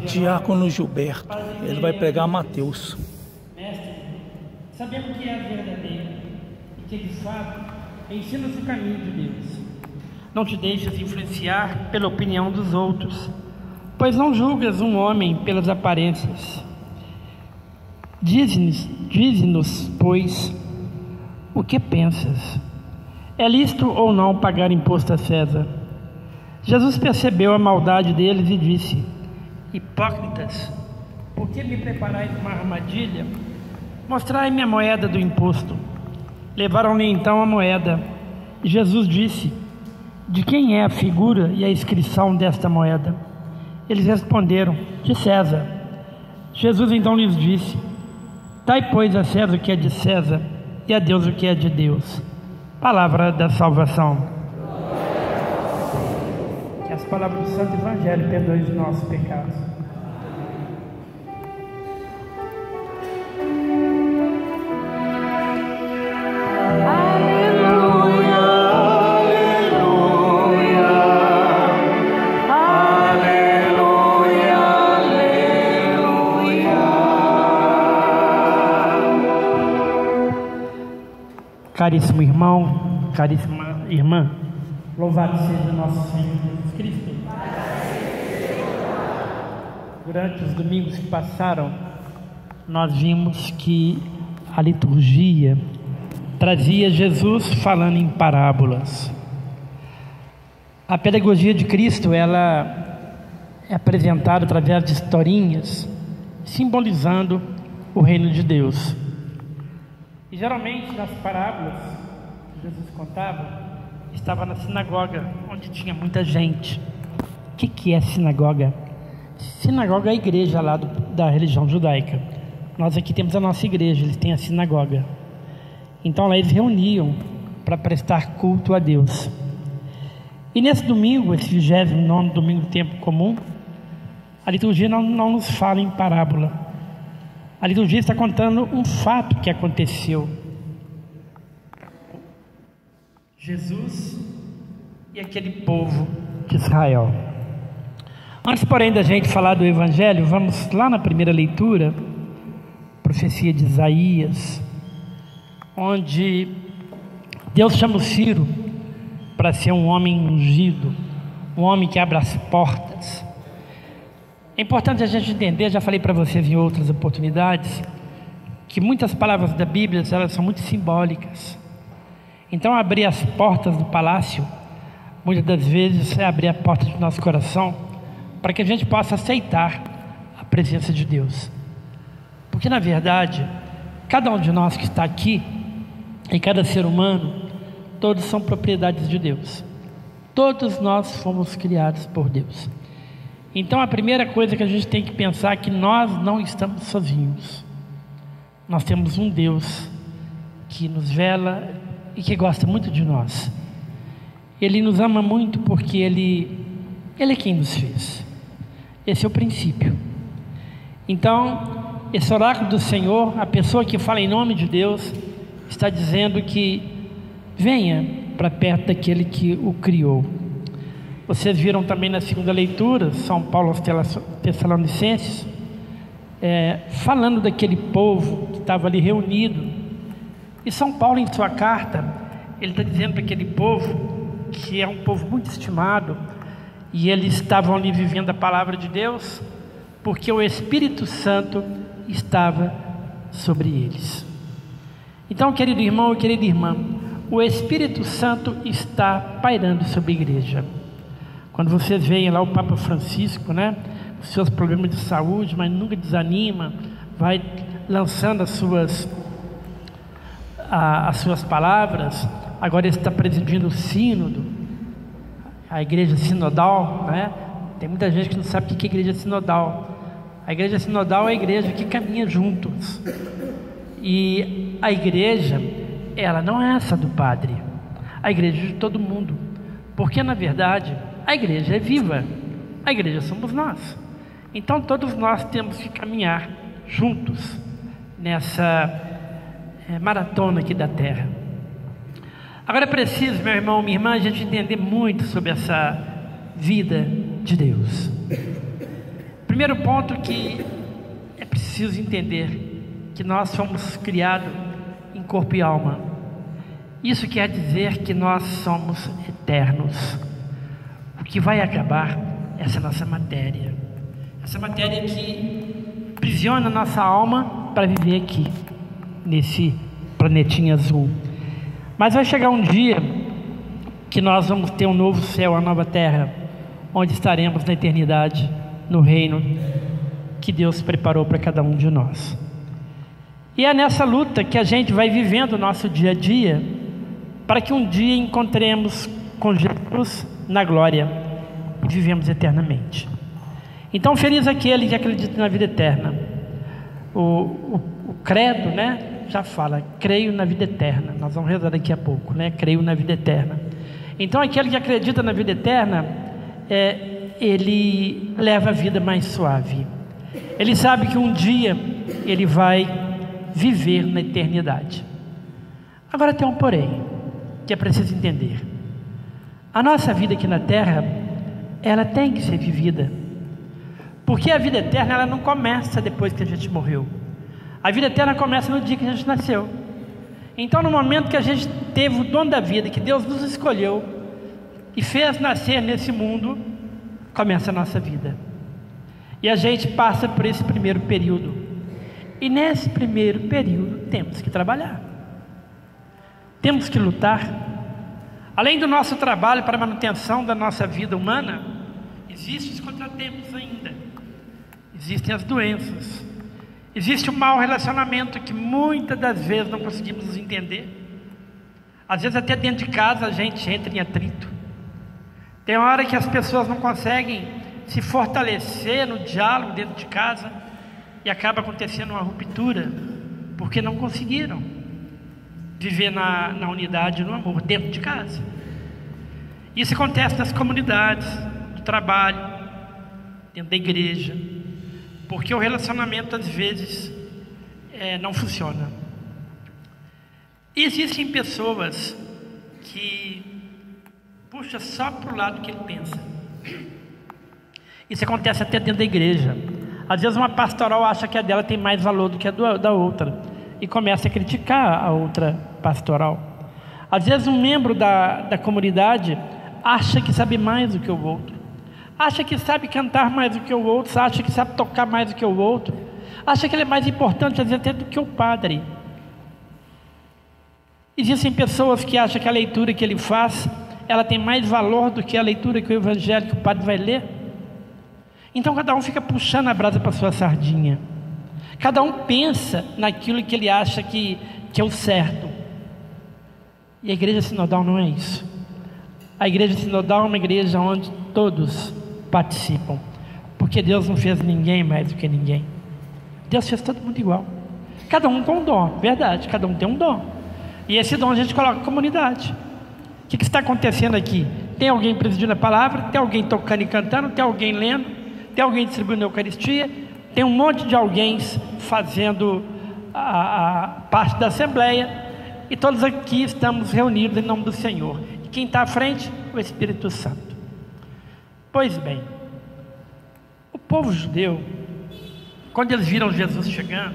Diácono Gilberto, ele vai pregar Mateus. Mestre, sabemos que é a verdadeira e que de fato ensina-nos o caminho de Deus. Não te deixes influenciar pela opinião dos outros, pois não julgas um homem pelas aparências. Dize-nos, pois, o que pensas? É lícito ou não pagar imposto a César? Jesus percebeu a maldade deles e disse: hipócritas, por que me preparais uma armadilha? Mostrai-me a moeda do imposto. Levaram-lhe então a moeda. E Jesus disse: de quem é a figura e a inscrição desta moeda? Eles responderam: de César. Jesus então lhes disse: dai, pois, a César o que é de César e a Deus o que é de Deus. Palavra da salvação. Que as palavras do Santo Evangelho perdoem os nossos pecados. Caríssimo irmão, caríssima irmã, louvado seja nosso Senhor Jesus Cristo. Durante os domingos que passaram, nós vimos que a liturgia trazia Jesus falando em parábolas. A pedagogia de Cristo, ela é apresentada através de historinhas, simbolizando o reino de Deus. E geralmente nas parábolas que Jesus contava, estava na sinagoga, onde tinha muita gente. O que é sinagoga? Sinagoga é a igreja lá da religião judaica. Nós aqui temos a nossa igreja, eles têm a sinagoga. Então lá eles reuniam para prestar culto a Deus. E nesse domingo, esse 29º domingo do tempo comum, a liturgia não nos fala em parábola. A liturgia está contando um fato que aconteceu. Jesus e aquele povo de Israel. Antes, porém, da gente falar do Evangelho, vamos lá na primeira leitura, profecia de Isaías, onde Deus chama o Ciro para ser um homem ungido, um homem que abre as portas. É importante a gente entender, já falei para vocês em outras oportunidades, que muitas palavras da Bíblia, elas são muito simbólicas. Então, abrir as portas do palácio, muitas das vezes é abrir a porta do nosso coração, para que a gente possa aceitar a presença de Deus. Porque, na verdade, cada um de nós que está aqui, e cada ser humano, todos são propriedades de Deus. Todos nós fomos criados por Deus. Então a primeira coisa que a gente tem que pensar é que nós não estamos sozinhos. Nós temos um Deus que nos vela e que gosta muito de nós. Ele nos ama muito porque Ele é quem nos fez. Esse é o princípio. Então, esse oráculo do Senhor, a pessoa que fala em nome de Deus, está dizendo que venha para perto daquele que o criou. Vocês viram também na segunda leitura, São Paulo aos Tessalonicenses, falando daquele povo que estava ali reunido. E São Paulo, em sua carta, ele está dizendo para aquele povo, que é um povo muito estimado, e eles estavam ali vivendo a palavra de Deus, porque o Espírito Santo estava sobre eles. Então, querido irmão e querida irmã, o Espírito Santo está pairando sobre a igreja. Quando vocês veem lá o Papa Francisco, né, os seus problemas de saúde, mas nunca desanima, vai lançando as suas palavras. Agora ele está presidindo o sínodo, a igreja sinodal, né? Tem muita gente que não sabe o que é igreja sinodal. A igreja sinodal é a igreja que caminha juntos. E a igreja, ela não é essa do padre, a igreja é de todo mundo, porque na verdade a igreja é viva, a igreja somos nós. Então todos nós temos que caminhar juntos nessa maratona aqui da terra. Agora é preciso, meu irmão, minha irmã, a gente entender muito sobre essa vida de Deus. primeiro ponto que é preciso entender que nós fomos criados em corpo e alma. Isso quer dizer que nós somos eternos. O que vai acabar é essa nossa matéria. Essa matéria que aprisiona a nossa alma para viver aqui, nesse planetinha azul. Mas vai chegar um dia que nós vamos ter um novo céu, uma nova terra, onde estaremos na eternidade, no reino que Deus preparou para cada um de nós. E é nessa luta que a gente vai vivendo o nosso dia a dia, para que um dia encontremos com Jesus na glória e vivemos eternamente. Então, feliz aquele que acredita na vida eterna. O credo, né, já fala, creio na vida eterna. Nós vamos rezar daqui a pouco, né? Creio na vida eterna. Então, aquele que acredita na vida eterna, ele leva a vida mais suave. Ele sabe que um dia ele vai viver na eternidade. Agora tem um porém, que é preciso entender. A nossa vida aqui na terra, ela tem que ser vivida, porque a vida eterna, ela não começa depois que a gente morreu. A vida eterna começa no dia que a gente nasceu. Então, no momento que a gente teve o dom da vida, que Deus nos escolheu e fez nascer nesse mundo, começa a nossa vida. E a gente passa por esse primeiro período. E nesse primeiro período temos que trabalhar. Temos que lutar. Além do nosso trabalho para a manutenção da nossa vida humana, existem os contratempos ainda. Existem as doenças. Existe um mau relacionamento que muitas das vezes não conseguimos nos entender. Às vezes até dentro de casa a gente entra em atrito. Tem hora que as pessoas não conseguem se fortalecer no diálogo dentro de casa e acaba acontecendo uma ruptura, porque não conseguiram viver na unidade, no amor, dentro de casa. Isso acontece nas comunidades, no trabalho, dentro da igreja, porque o relacionamento às vezes não funciona. E existem pessoas que puxam só para o lado que ele pensa. Isso acontece até dentro da igreja. Às vezes uma pastoral acha que a dela tem mais valor do que a da outra e começa a criticar a outra pastoral. Às vezes um membro da comunidade acha que sabe mais do que o outro, acha que sabe cantar mais do que o outro, acha que sabe tocar mais do que o outro, acha que ele é mais importante às vezes até do que o padre. Existem pessoas que acham que a leitura que ele faz, ela tem mais valor do que a leitura que o evangelho que o padre vai ler. Então cada um fica puxando a brasa para sua sardinha. Cada um pensa naquilo que ele acha que é o certo. E a igreja sinodal não é isso. A igreja sinodal é uma igreja onde todos participam, porque Deus não fez ninguém mais do que ninguém. Deus fez todo mundo igual, cada um com um dom, verdade, cada um tem um dom, e esse dom a gente coloca na comunidade. O que está acontecendo aqui? Tem alguém presidindo a palavra, tem alguém tocando e cantando, tem alguém lendo, tem alguém distribuindo a Eucaristia, tem um monte de alguém fazendo a parte da Assembleia, e todos aqui estamos reunidos em nome do Senhor. E quem está à frente? O Espírito Santo. Pois bem, o povo judeu, quando eles viram Jesus chegando,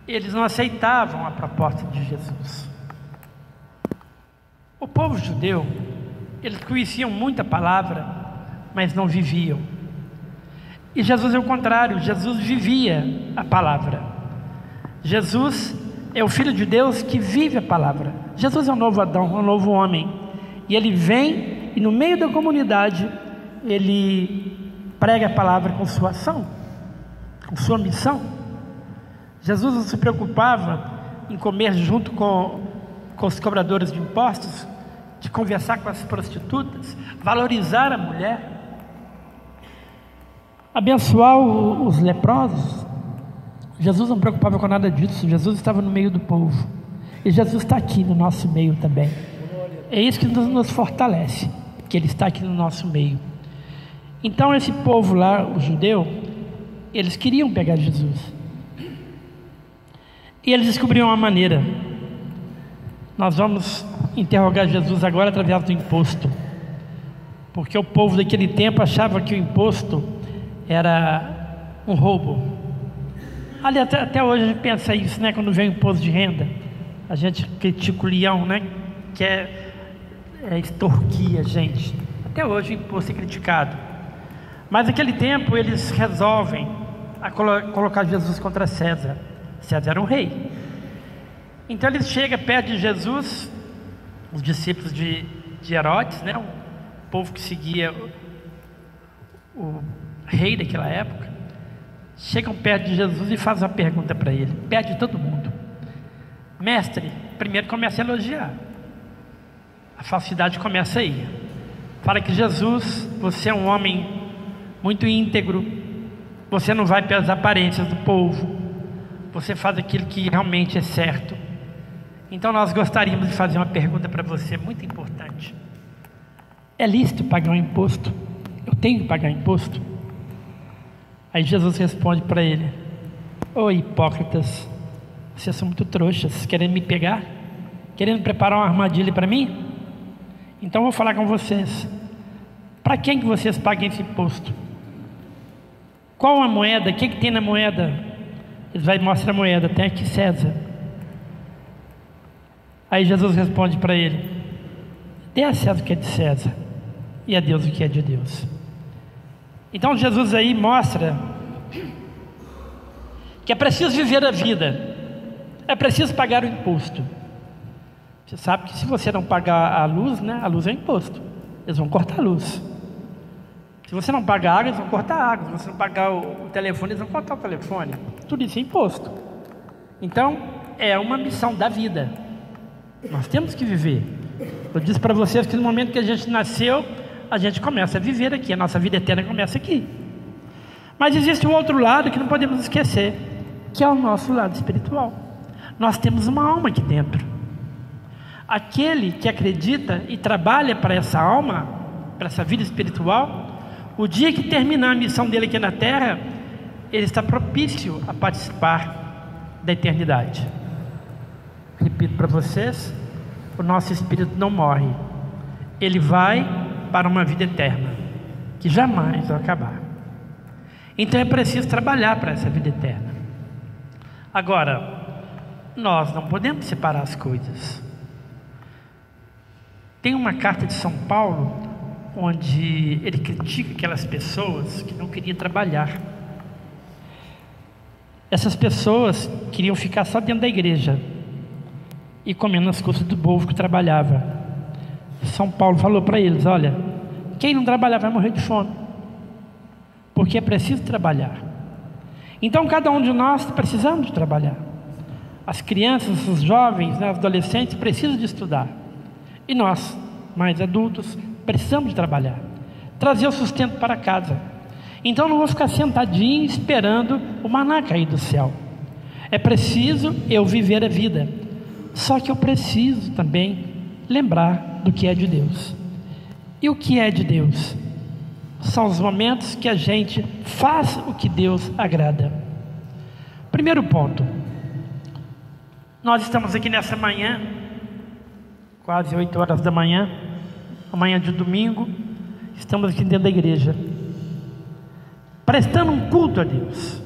eles não aceitavam a proposta de Jesus. O povo judeu, eles conheciam muita palavra, mas não viviam. E Jesus é o contrário, Jesus vivia a palavra. Jesus é o Filho de Deus que vive a palavra. Jesus é um novo Adão, um novo homem. E ele vem e no meio da comunidade, ele prega a palavra com sua ação, com sua missão. Jesus não se preocupava em comer junto com os cobradores de impostos, de conversar com as prostitutas, valorizar a mulher, abençoar os leprosos. Jesus não se preocupava com nada disso. Jesus estava no meio do povo, e Jesus está aqui no nosso meio também. É isso que nos fortalece, que Ele está aqui no nosso meio. Então esse povo lá, o judeu, eles queriam pegar Jesus, e eles descobriram uma maneira. Nós vamos interrogar Jesus agora através do imposto, porque o povo daquele tempo achava que o imposto era um roubo. Ali até hoje a gente pensa isso, né? Quando vem o imposto de renda, a gente critica o leão, né? Que extorquir a gente. Até hoje o imposto é criticado. Mas naquele tempo eles resolvem colocar Jesus contra César. César era um rei. Então eles chegam perto de Jesus, os discípulos de Herodes, né? O povo que seguia o rei daquela época, chegam perto de Jesus e fazem uma pergunta para ele, perto de todo mundo. Mestre, primeiro começa a elogiar. A falsidade começa aí. Fala que Jesus, você é um homem muito íntegro, você não vai pelas aparências do povo, você faz aquilo que realmente é certo. Então nós gostaríamos de fazer uma pergunta para você muito importante. É lícito pagar um imposto? Eu tenho que pagar imposto? Aí Jesus responde para ele: ô hipócritas, vocês são muito trouxas, querendo me pegar? Querendo preparar uma armadilha para mim? Então eu vou falar com vocês. Para quem que vocês pagam esse imposto? Qual a moeda? O que tem na moeda? Eles vão mostrar a moeda, tem aqui César. Aí Jesus responde para ele: dê a César o que é de César e a Deus o que é de Deus. Então Jesus aí mostra que é preciso viver a vida, é preciso pagar o imposto. Você sabe que se você não pagar a luz, né, a luz é imposto, eles vão cortar a luz. Se você não pagar a água, eles vão cortar a água. Se você não pagar o telefone, eles vão cortar o telefone. Tudo isso é imposto. Então é uma missão da vida. Nós temos que viver. Eu disse para vocês que no momento que a gente nasceu, a gente começa a viver aqui, a nossa vida eterna começa aqui. Mas existe um outro lado que não podemos esquecer, que é o nosso lado espiritual. Nós temos uma alma aqui dentro. Aquele que acredita e trabalha para essa alma, para essa vida espiritual, o dia que terminar a missão dele aqui na terra, ele está propício a participar da eternidade. Repito para vocês, o nosso espírito não morre, ele vai para uma vida eterna, que jamais vai acabar. Então é preciso trabalhar para essa vida eterna. Agora, nós não podemos separar as coisas. Tem uma carta de São Paulo, onde ele critica aquelas pessoas que não queriam trabalhar. Essas pessoas queriam ficar só dentro da igreja e comendo as costas do povo que trabalhava. São Paulo falou para eles: olha, quem não trabalhar vai morrer de fome, porque é preciso trabalhar. Então cada um de nós precisamos de trabalhar. As crianças, os jovens, né, os adolescentes precisam de estudar, e nós, mais adultos, precisamos de trabalhar, trazer o sustento para casa. Então não vou ficar sentadinho esperando o maná cair do céu. É preciso eu viver a vida, só que eu preciso também lembrar do que é de Deus. E o que é de Deus? São os momentos que a gente faz o que Deus agrada. Primeiro ponto, nós estamos aqui nessa manhã, quase 8 horas da manhã, amanhã de domingo, estamos aqui dentro da igreja, prestando um culto a Deus.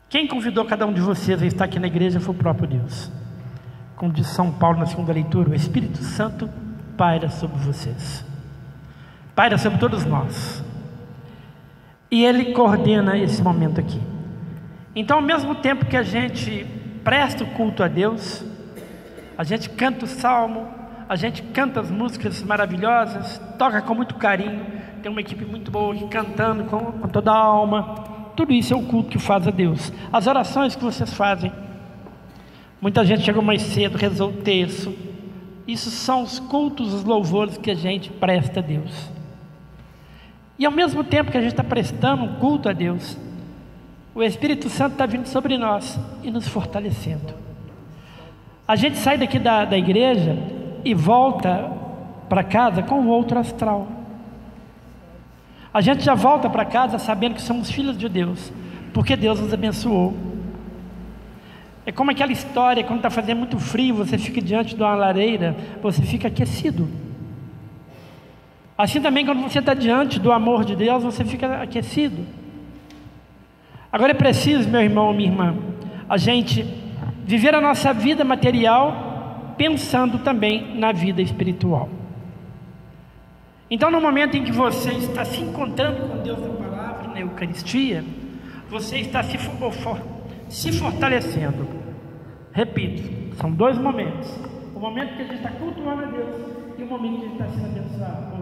Quem convidou cada um de vocês a estar aqui na igreja foi o próprio Deus. Como diz São Paulo na segunda leitura, o Espírito Santo paira sobre vocês, paira sobre todos nós, e Ele coordena esse momento aqui. Então, ao mesmo tempo que a gente presta o culto a Deus, a gente canta o salmo, a gente canta as músicas maravilhosas, toca com muito carinho, tem uma equipe muito boa aqui cantando com toda a alma. Tudo isso é o culto que faz a Deus. As orações que vocês fazem, muita gente chegou mais cedo, rezou o terço. Isso são os cultos, os louvores que a gente presta a Deus. E ao mesmo tempo que a gente está prestando um culto a Deus, o Espírito Santo está vindo sobre nós e nos fortalecendo. A gente sai daqui da igreja e volta para casa com outro astral. A gente já volta para casa sabendo que somos filhos de Deus, porque Deus nos abençoou. É como aquela história, quando está fazendo muito frio, você fica diante de uma lareira, você fica aquecido. Assim também, quando você está diante do amor de Deus, você fica aquecido. Agora é preciso, meu irmão, minha irmã, a gente viver a nossa vida material pensando também na vida espiritual. Então, no momento em que você está se encontrando com Deus na palavra, na Eucaristia, você está se fortalecendo. Repito, são dois momentos: o momento que a gente está cultuando a Deus e o momento que a gente está sendo abençoado.